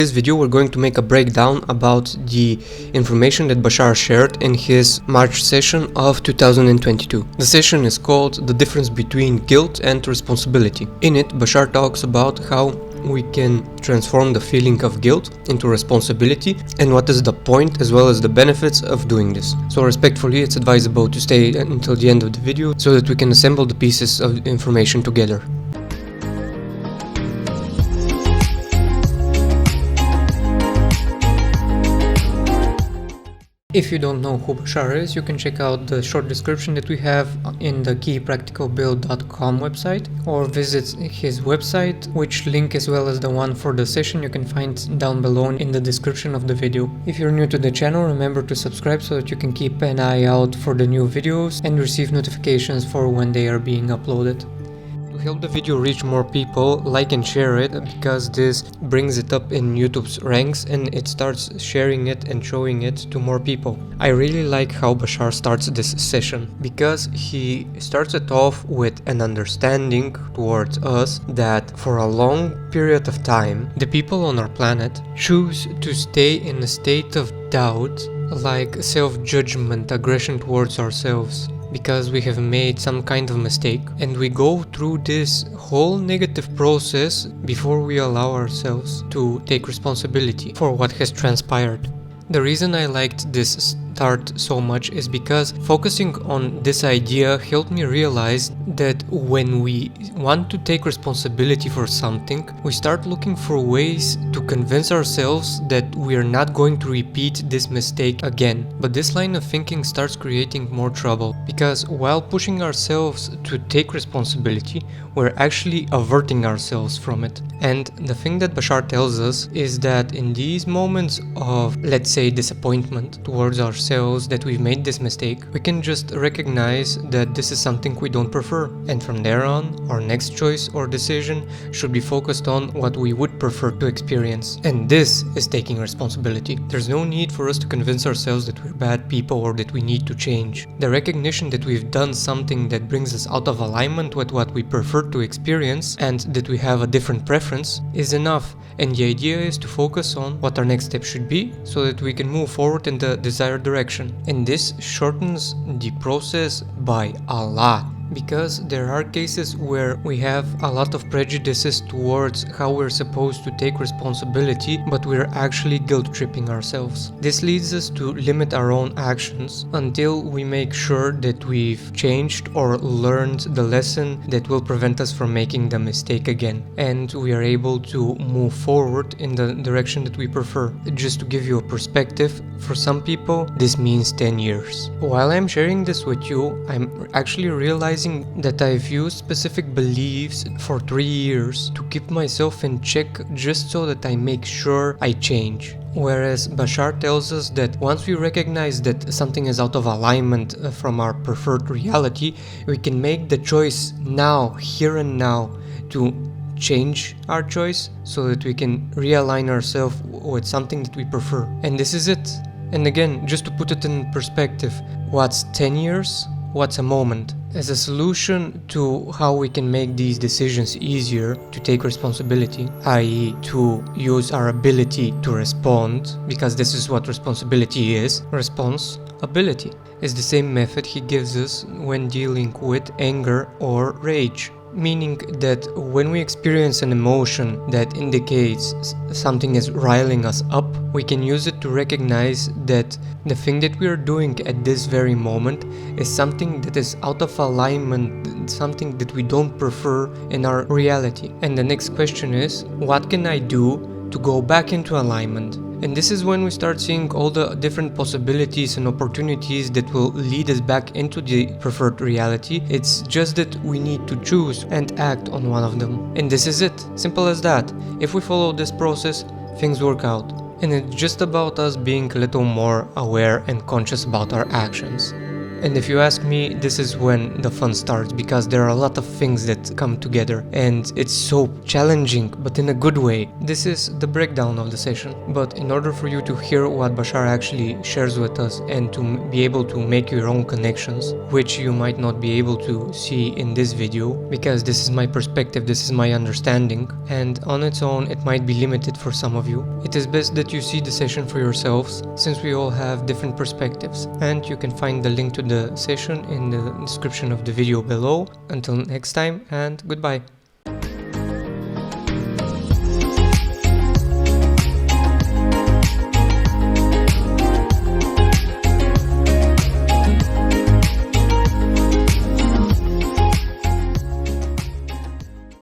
In this video we're going to make a breakdown about the information that Bashar shared in his March session of 2022. The session is called The Difference Between Guilt and Responsibility. In it, Bashar talks about how we can transform the feeling of guilt into responsibility and what is the point as well as the benefits of doing this. So respectfully, it's advisable to stay until the end of the video so that we can assemble the pieces of information together. If you don't know who Bashar is, you can check out the short description that we have in the KeyPracticalBuild.com website, or visit his website, which link as well as the one for the session you can find down below in the description of the video. If you're new to the channel, remember to subscribe so that you can keep an eye out for the new videos and receive notifications for when they are being uploaded. To help the video reach more people, like and share it, because this brings it up in YouTube's ranks and it starts sharing it and showing it to more people. I really like how Bashar starts this session, because he starts it off with an understanding towards us that for a long period of time, the people on our planet choose to stay in a state of doubt, like self-judgment, aggression towards ourselves, because we have made some kind of mistake, and we go through this whole negative process before we allow ourselves to take responsibility for what has transpired. The reason I liked this start so much is because focusing on this idea helped me realize that when we want to take responsibility for something, we start looking for ways to convince ourselves that we are not going to repeat this mistake again. But this line of thinking starts creating more trouble, because while pushing ourselves to take responsibility, we're actually averting ourselves from it. And the thing that Bashar tells us is that in these moments of, let's say, disappointment towards ourselves that we've made this mistake, we can just recognize that this is something we don't prefer, and from there on, our next choice or decision should be focused on what we would prefer to experience. And this is taking responsibility. There's no need for us to convince ourselves that we're bad people or that we need to change. The recognition that we've done something that brings us out of alignment with what we prefer to experience and that we have a different preference is enough. And the idea is to focus on what our next step should be so that we can move forward in the desired direction. And this shortens the process by a lot, because there are cases where we have a lot of prejudices towards how we're supposed to take responsibility, but we're actually guilt-tripping ourselves. This leads us to limit our own actions until we make sure that we've changed or learned the lesson that will prevent us from making the mistake again, and we are able to move forward in the direction that we prefer. Just to give you a perspective, for some people this means 10 years. While I'm sharing this with you, I'm actually realizing that I've used specific beliefs for 3 years to keep myself in check, just so that I make sure I change. Whereas Bashar tells us that once we recognize that something is out of alignment from our preferred reality, we can make the choice now, here and now, to change our choice so that we can realign ourselves with something that we prefer. And this is it. And again, just to put it in perspective, what's 10 years? What's a moment? As a solution to how we can make these decisions easier to take responsibility, i.e. to use our ability to respond, because this is what responsibility is. Responsibility is the same method he gives us when dealing with anger or rage. Meaning that when we experience an emotion that indicates something is riling us up, we can use it to recognize that the thing that we are doing at this very moment is something that is out of alignment, something that we don't prefer in our reality. And the next question is, what can I do to go back into alignment? And this is when we start seeing all the different possibilities and opportunities that will lead us back into the preferred reality. It's just that we need to choose and act on one of them. And this is it. Simple as that. If we follow this process, things work out. And it's just about us being a little more aware and conscious about our actions. And if you ask me, this is when the fun starts, because there are a lot of things that come together and it's so challenging, but in a good way. This is the breakdown of the session, but in order for you to hear what Bashar actually shares with us and to be able to make your own connections, which you might not be able to see in this video, because this is my perspective, this is my understanding, and on its own it might be limited for some of you. It is best that you see the session for yourselves, since we all have different perspectives, and you can find the link to the session in the description of the video below. Until next time, and goodbye.